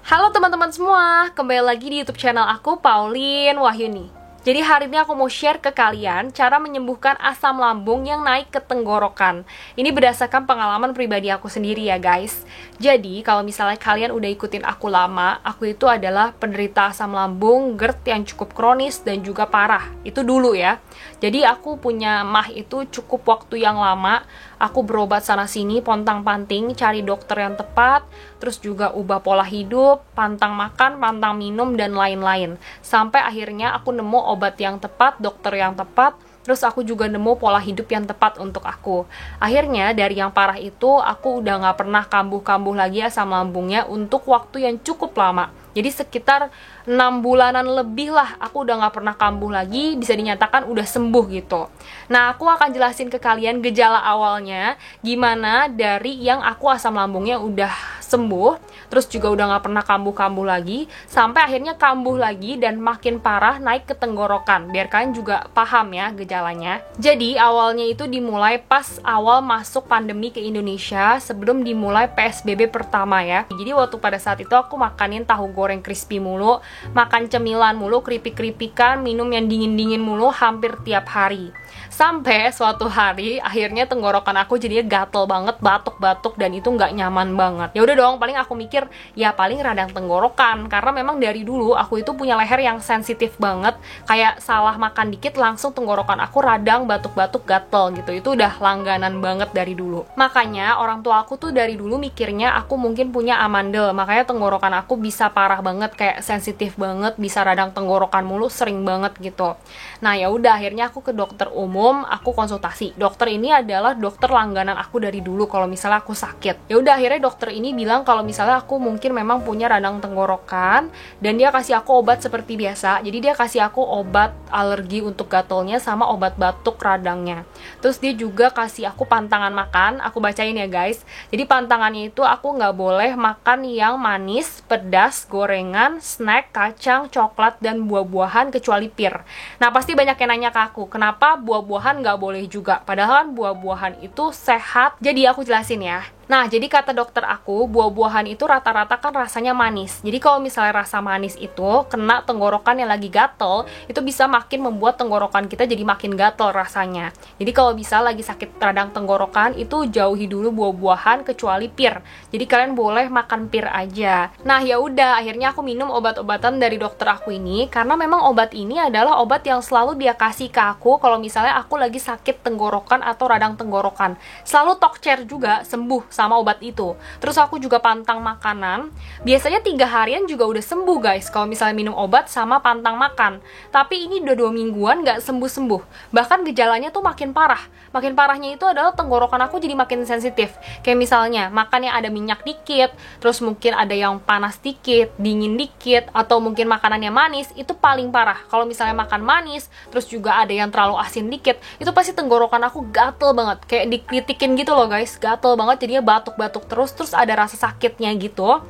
Halo teman-teman semua, kembali lagi di YouTube channel aku, Pauline Wahyuni. Jadi hari ini aku mau share ke kalian cara menyembuhkan asam lambung yang naik ke tenggorokan. Ini berdasarkan pengalaman pribadi aku sendiri ya guys. Jadi kalau misalnya kalian udah ikutin aku lama, aku itu adalah penderita asam lambung GERD yang cukup kronis dan juga parah. Itu dulu ya. Jadi aku punya MAH itu cukup waktu yang lama. Aku berobat sana-sini, pontang-panting, cari dokter yang tepat, terus juga ubah pola hidup, pantang makan, pantang minum, dan lain-lain. Sampai akhirnya aku nemu obat yang tepat, dokter yang tepat, terus aku juga nemu pola hidup yang tepat untuk aku. Akhirnya dari yang parah itu, aku udah gak pernah kambuh-kambuh lagi asam lambungnya untuk waktu yang cukup lama. Jadi sekitar 6 bulanan lebih lah aku udah gak pernah kambuh lagi, bisa dinyatakan udah sembuh gitu. Nah, aku akan jelasin ke kalian gejala awalnya, gimana dari yang aku asam lambungnya udah sembuh, terus juga udah gak pernah kambuh-kambuh lagi, sampai akhirnya kambuh lagi dan makin parah naik ke tenggorokan, biar kalian juga paham ya gejalanya. Jadi awalnya itu dimulai pas awal masuk pandemi ke Indonesia, sebelum dimulai PSBB pertama ya. Jadi waktu pada saat itu aku makanin tahu goreng crispy mulu, makan cemilan mulu, keripik-keripikan, minum yang dingin-dingin mulu hampir tiap hari. Sampai suatu hari akhirnya tenggorokan aku jadinya gatel banget, batuk-batuk, dan itu nggak nyaman banget. Ya udah dong, paling aku mikir ya paling radang tenggorokan, karena memang dari dulu aku itu punya leher yang sensitif banget, kayak salah makan dikit langsung tenggorokan aku radang, batuk-batuk, gatel gitu. Itu udah langganan banget dari dulu. Makanya orang tua aku tuh dari dulu mikirnya aku mungkin punya amandel, makanya tenggorokan aku bisa parah banget, kayak sensitif banget, bisa radang tenggorokan mulu, sering banget gitu. Nah ya udah, akhirnya aku ke dokter umum, aku konsultasi. Dokter ini adalah dokter langganan aku dari dulu kalau misalnya aku sakit. Ya udah, akhirnya dokter ini bilang kalau misalnya aku mungkin memang punya radang tenggorokan, dan dia kasih aku obat seperti biasa. Jadi dia kasih aku obat alergi untuk gatelnya sama obat batuk radangnya. Terus dia juga kasih aku pantangan makan. Aku bacain ya guys. Jadi pantangannya itu aku nggak boleh makan yang manis, pedas, gorengan, snack, kacang, coklat, dan buah-buahan kecuali pir. Nah pasti banyak yang nanya ke aku, kenapa buah-buahan nggak boleh juga? Padahal kan buah-buahan itu sehat. Jadi aku jelasin ya. Nah, jadi kata dokter aku, buah-buahan itu rata-rata kan rasanya manis. Jadi kalau misalnya rasa manis itu kena tenggorokan yang lagi gatel, itu bisa makin membuat tenggorokan kita jadi makin gatel rasanya. Jadi kalau bisa lagi sakit radang tenggorokan, itu jauhi dulu buah-buahan kecuali pir. Jadi kalian boleh makan pir aja. Nah, ya udah, akhirnya aku minum obat-obatan dari dokter aku ini, karena memang obat ini adalah obat yang selalu dia kasih ke aku kalau misalnya aku lagi sakit tenggorokan atau radang tenggorokan. Selalu tokcer juga, sembuh sama obat itu. Terus aku juga pantang makanan. Biasanya 3 harian juga udah sembuh guys kalau misalnya minum obat sama pantang makan. Tapi ini udah 2 mingguan gak sembuh-sembuh. Bahkan gejalanya tuh makin parah. Makin parahnya itu adalah tenggorokan aku jadi makin sensitif. Kayak misalnya makan yang ada minyak dikit, terus mungkin ada yang panas dikit, dingin dikit, atau mungkin makanannya manis, itu paling parah. Kalau misalnya makan manis, terus juga ada yang terlalu asin dikit, itu pasti tenggorokan aku gatel banget. Kayak dikritikin gitu loh guys, gatel banget, jadinya batuk-batuk terus ada rasa sakitnya gitu.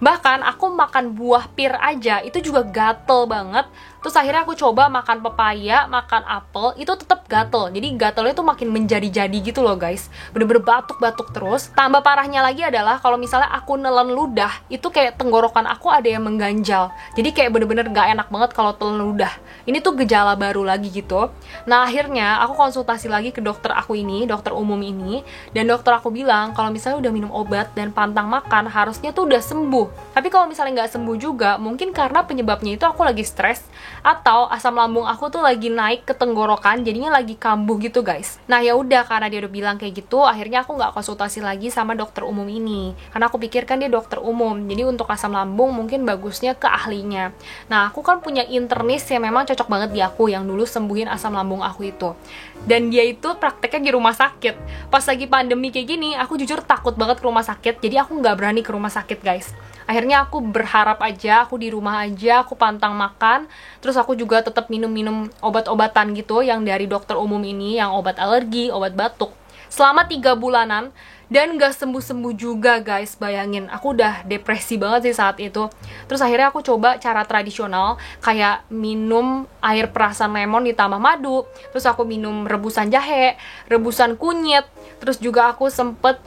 Bahkan aku makan buah pir aja itu juga gatel banget. Terus akhirnya aku coba makan pepaya, makan apel, itu tetap gatel. Jadi gatelnya tuh makin menjadi-jadi gitu loh guys. Bener-bener batuk-batuk terus. Tambah parahnya lagi adalah kalau misalnya aku nelen ludah, itu kayak tenggorokan aku ada yang mengganjal. Jadi kayak bener-bener gak enak banget kalau telan ludah. Ini tuh gejala baru lagi gitu. Nah akhirnya aku konsultasi lagi ke dokter aku ini, dokter umum ini. Dan dokter aku bilang kalau misalnya udah minum obat dan pantang makan, harusnya tuh udah sembuh. Tapi kalau misalnya gak sembuh juga, mungkin karena penyebabnya itu aku lagi stres, atau asam lambung aku tuh lagi naik ke tenggorokan, jadinya lagi kambuh gitu guys. Nah ya udah, karena dia udah bilang kayak gitu, akhirnya aku nggak konsultasi lagi sama dokter umum ini, karena aku pikir kan dia dokter umum, jadi untuk asam lambung mungkin bagusnya ke ahlinya. Nah aku kan punya internis yang memang cocok banget di aku, yang dulu sembuhin asam lambung aku itu, dan dia itu prakteknya di rumah sakit. Pas lagi pandemi kayak gini, aku jujur takut banget ke rumah sakit, jadi aku nggak berani ke rumah sakit guys. Akhirnya aku berharap aja, aku di rumah aja, aku pantang makan. Terus aku juga tetap minum-minum obat-obatan gitu yang dari dokter umum ini, yang obat alergi, obat batuk. selama 3 bulanan dan gak sembuh-sembuh juga guys. Bayangin, aku udah depresi banget sih saat itu. Terus akhirnya aku coba cara tradisional, kayak minum air perasan lemon ditambah madu, terus aku minum rebusan jahe, rebusan kunyit, terus juga aku sempet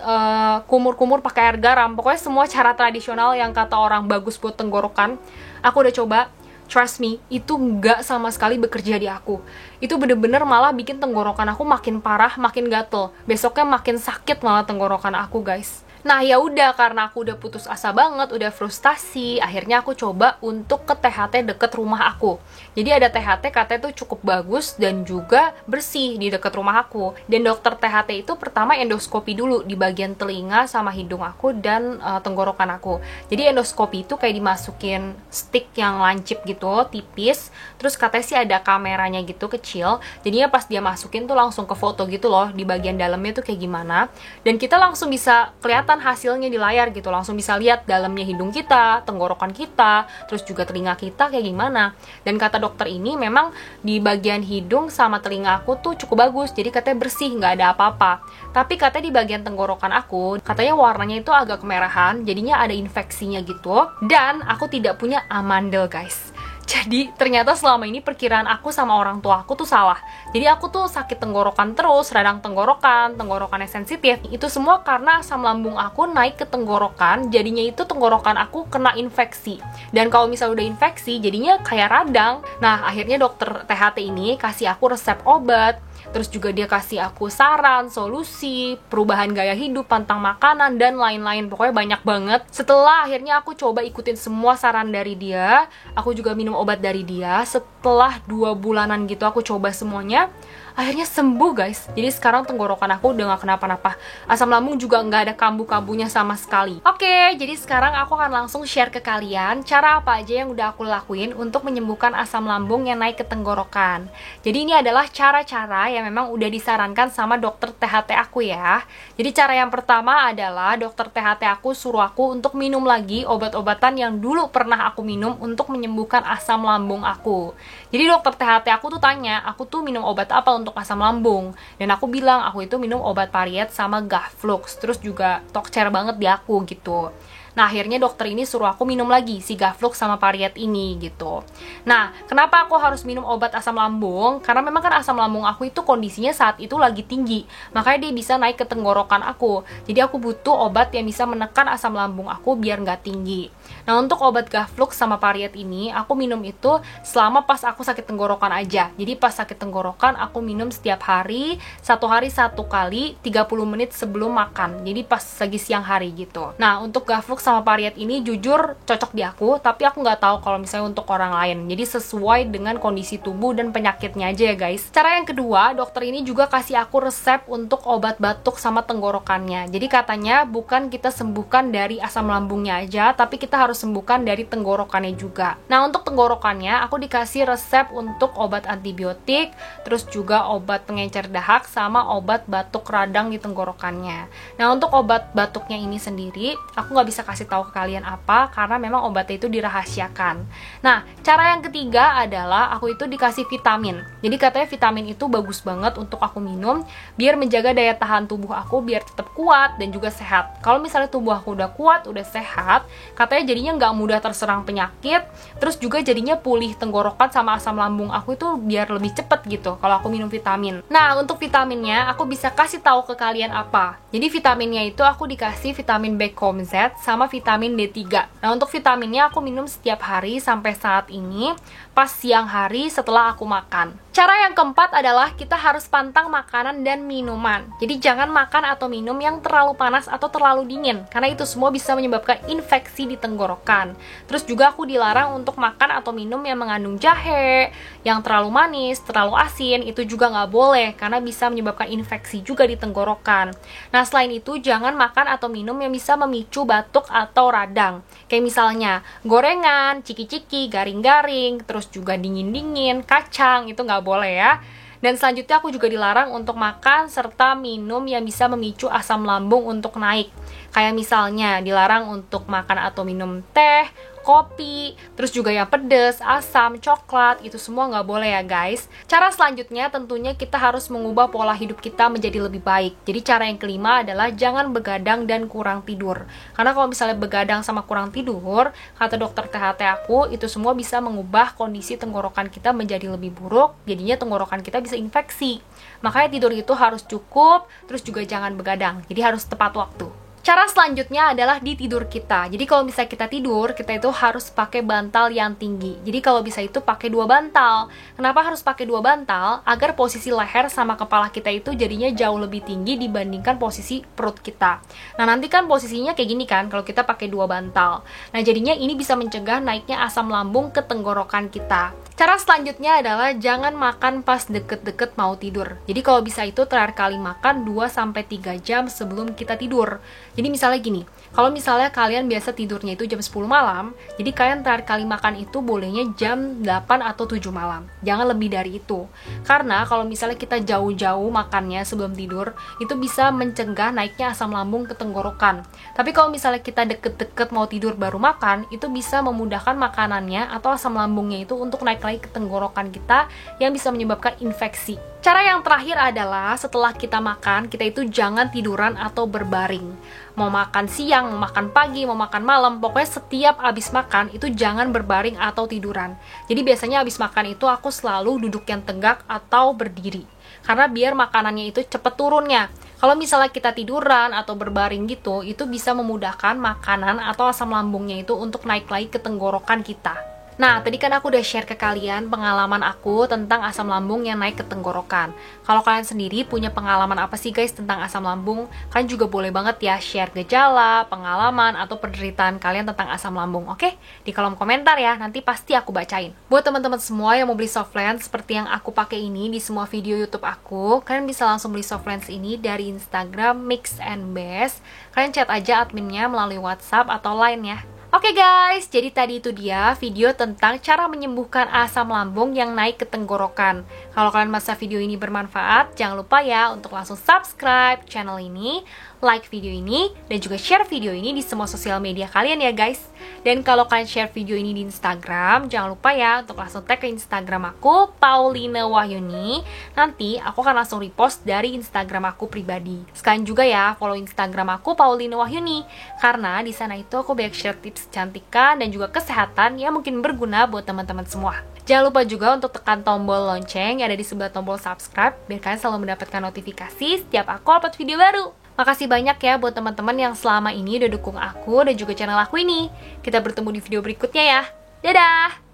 kumur-kumur pakai air garam. Pokoknya semua cara tradisional yang kata orang bagus buat tenggorokan aku udah coba. Trust me, itu nggak sama sekali bekerja di aku. Itu bener-bener malah bikin tenggorokan aku makin parah, makin gatel. Besoknya makin sakit malah tenggorokan aku, guys. Nah, ya udah, karena aku udah putus asa banget, udah frustasi, akhirnya aku coba untuk ke THT deket rumah aku. Jadi ada THT, katanya tuh cukup bagus dan juga bersih di deket rumah aku. Dan dokter THT itu pertama endoskopi dulu di bagian telinga sama hidung aku dan tenggorokan aku. Jadi endoskopi itu kayak dimasukin stick yang lancip gitu, tipis. Terus katanya sih ada kameranya gitu kecil. Jadinya pas dia masukin tuh langsung ke foto gitu loh, di bagian dalamnya tuh kayak gimana. Dan kita langsung bisa kelihatan hasilnya di layar gitu, langsung bisa lihat dalamnya hidung kita, tenggorokan kita, terus juga telinga kita kayak gimana. Dan kata dokter ini memang di bagian hidung sama telinga aku tuh cukup bagus, jadi katanya bersih, nggak ada apa-apa. Tapi katanya di bagian tenggorokan aku, katanya warnanya itu agak kemerahan, jadinya ada infeksinya gitu. Dan aku tidak punya amandel, guys. Jadi ternyata selama ini perkiraan aku sama orang tua aku tuh salah. Jadi aku tuh sakit tenggorokan terus, radang tenggorokan, tenggorokannya sensitif. Itu semua karena asam lambung aku naik ke tenggorokan, jadinya itu tenggorokan aku kena infeksi. Dan kalau misalnya udah infeksi, jadinya kayak radang. Nah, akhirnya dokter THT ini kasih aku resep obat. Terus juga dia kasih aku saran, solusi, perubahan gaya hidup, pantang makanan, dan lain-lain. Pokoknya banyak banget. Setelah akhirnya aku coba ikutin semua saran dari dia, aku juga minum obat dari dia. Setelah 2 bulanan gitu aku coba semuanya, akhirnya sembuh, guys. Jadi sekarang tenggorokan aku udah gak kenapa-napa. Asam lambung juga gak ada kambuh-kambuhnya sama sekali. Oke, jadi sekarang aku akan langsung share ke kalian cara apa aja yang udah aku lakuin untuk menyembuhkan asam lambung yang naik ke tenggorokan. Jadi ini adalah cara-cara yang memang udah disarankan sama dokter THT aku ya. Jadi cara yang pertama adalah dokter THT aku suruh aku untuk minum lagi obat-obatan yang dulu pernah aku minum untuk menyembuhkan asam lambung aku. Jadi dokter THT aku tuh tanya, aku tuh minum obat apa untuk asam lambung? Dan aku bilang, aku itu minum obat Pariet sama Gaflux. Terus juga tokcer banget di aku gitu. Nah, akhirnya dokter ini suruh aku minum lagi si Gaflux sama Pariet ini gitu. Nah, kenapa aku harus minum obat asam lambung? Karena memang kan asam lambung aku itu kondisinya saat itu lagi tinggi. Makanya dia bisa naik ke tenggorokan aku. Jadi aku butuh obat yang bisa menekan asam lambung aku biar nggak tinggi. Nah, untuk obat Gaflux sama Pariet ini, aku minum itu selama pas aku sakit tenggorokan aja. Jadi pas sakit tenggorokan, aku minum setiap hari, 1 hari 1 kali, 30 menit sebelum makan. Jadi pas lagi siang hari gitu. Nah, untuk Gaflux sama Pariet ini jujur cocok di aku, tapi aku nggak tahu kalau misalnya untuk orang lain. Jadi sesuai dengan kondisi tubuh dan penyakitnya aja ya guys. Cara yang kedua, dokter ini juga kasih aku resep untuk obat batuk sama tenggorokannya. Jadi katanya bukan kita sembuhkan dari asam lambungnya aja, tapi kita harus sembuhkan dari tenggorokannya juga. Nah, untuk tenggorokannya aku dikasih resep untuk obat antibiotik, terus juga obat pengencer dahak sama obat batuk radang di tenggorokannya. Nah, untuk obat batuknya ini sendiri aku nggak bisa kasih tahu ke kalian apa karena memang obatnya itu dirahasiakan. Nah, cara yang ketiga adalah aku itu dikasih vitamin. Jadi katanya vitamin itu bagus banget untuk aku minum biar menjaga daya tahan tubuh aku biar tetap kuat dan juga sehat. Kalau misalnya tubuh aku udah kuat, udah sehat, katanya jadinya nggak mudah terserang penyakit, terus juga jadinya pulih tenggorokan sama asam lambung aku itu biar lebih cepet gitu kalau aku minum vitamin. Nah, untuk vitaminnya aku bisa kasih tahu ke kalian apa. Jadi vitaminnya itu aku dikasih vitamin B Complex Z sama vitamin D3. Nah, untuk vitaminnya aku minum setiap hari sampai saat ini pas siang hari setelah aku makan. Cara yang keempat adalah kita harus pantang makanan dan minuman. Jadi jangan makan atau minum yang terlalu panas atau terlalu dingin, karena itu semua bisa menyebabkan infeksi di tenggorokan. Terus juga aku dilarang untuk makan atau minum yang mengandung jahe, yang terlalu manis, terlalu asin, itu juga nggak boleh, karena bisa menyebabkan infeksi juga di tenggorokan. Nah, selain itu jangan makan atau minum yang bisa memicu batuk atau radang. Kayak misalnya gorengan, ciki-ciki, garing-garing, terus juga dingin-dingin, kacang, itu nggak boleh ya. Dan selanjutnya aku juga dilarang untuk makan serta minum yang bisa memicu asam lambung untuk naik. Kayak misalnya dilarang untuk makan atau minum teh, kopi, terus juga yang pedas, asam, coklat, itu semua nggak boleh ya guys. Cara selanjutnya tentunya kita harus mengubah pola hidup kita menjadi lebih baik. Jadi cara yang kelima adalah jangan begadang dan kurang tidur. Karena kalau misalnya begadang sama kurang tidur, kata dokter THT aku, itu semua bisa mengubah kondisi tenggorokan kita menjadi lebih buruk, jadinya tenggorokan kita bisa infeksi. Makanya tidur itu harus cukup, terus juga jangan begadang, jadi harus tepat waktu. Cara selanjutnya adalah di tidur kita. Jadi kalau misalnya kita tidur, kita itu harus pakai bantal yang tinggi. Jadi kalau bisa itu pakai 2 bantal. Kenapa harus pakai 2 bantal? Agar posisi leher sama kepala kita itu jadinya jauh lebih tinggi dibandingkan posisi perut kita. Nah nanti kan posisinya kayak gini kan, kalau kita pakai 2 bantal. Nah jadinya ini bisa mencegah naiknya asam lambung ke tenggorokan kita. Cara selanjutnya adalah jangan makan pas deket-deket mau tidur. Jadi kalau bisa itu terakhir kali makan 2-3 jam sebelum kita tidur. Jadi misalnya gini, kalau misalnya kalian biasa tidurnya itu jam 10 malam, jadi kalian terakhir kali makan itu bolehnya jam 8 atau 7 malam. Jangan lebih dari itu. Karena kalau misalnya kita jauh-jauh makannya sebelum tidur, itu bisa mencegah naiknya asam lambung ke tenggorokan. Tapi kalau misalnya kita deket-deket mau tidur baru makan, itu bisa memudahkan makanannya atau asam lambungnya itu untuk naik lagi ke tenggorokan kita yang bisa menyebabkan infeksi. Cara yang terakhir adalah setelah kita makan, kita itu jangan tiduran atau berbaring. Mau makan siang, mau makan pagi, mau makan malam, pokoknya setiap abis makan itu jangan berbaring atau tiduran. Jadi biasanya abis makan itu aku selalu duduk yang tegak atau berdiri. Karena biar makanannya itu cepet turunnya. Kalau misalnya kita tiduran atau berbaring gitu, itu bisa memudahkan makanan atau asam lambungnya itu untuk naik lagi ke tenggorokan kita. Nah, tadi kan aku udah share ke kalian pengalaman aku tentang asam lambung yang naik ke tenggorokan. Kalau kalian sendiri punya pengalaman apa sih guys tentang asam lambung? Kalian juga boleh banget ya share gejala, pengalaman, atau penderitaan kalian tentang asam lambung, oke? Di kolom komentar ya, nanti pasti aku bacain. Buat teman-teman semua yang mau beli soft lens seperti yang aku pakai ini di semua video YouTube aku, kalian bisa langsung beli soft lens ini dari Instagram Mix and Best. Kalian chat aja adminnya melalui WhatsApp atau Line ya. Oke guys, jadi tadi itu dia video tentang cara menyembuhkan asam lambung yang naik ke tenggorokan. Kalau kalian merasa video ini bermanfaat, jangan lupa ya untuk langsung subscribe channel ini, like video ini, dan juga share video ini di semua sosial media kalian ya guys. Dan kalau kalian share video ini di Instagram, jangan lupa ya untuk langsung tag ke Instagram aku, Pauline Wahyuni. Nanti aku akan langsung repost dari Instagram aku pribadi. Sekalian juga ya follow Instagram aku, Pauline Wahyuni, karena di sana itu aku banyak share tips kecantikan dan juga kesehatan yang mungkin berguna buat teman-teman semua. Jangan lupa juga untuk tekan tombol lonceng yang ada di sebelah tombol subscribe biar kalian selalu mendapatkan notifikasi setiap aku upload video baru. Makasih banyak ya buat teman-teman yang selama ini udah dukung aku dan juga channel aku ini. Kita bertemu di video berikutnya ya. Dadah!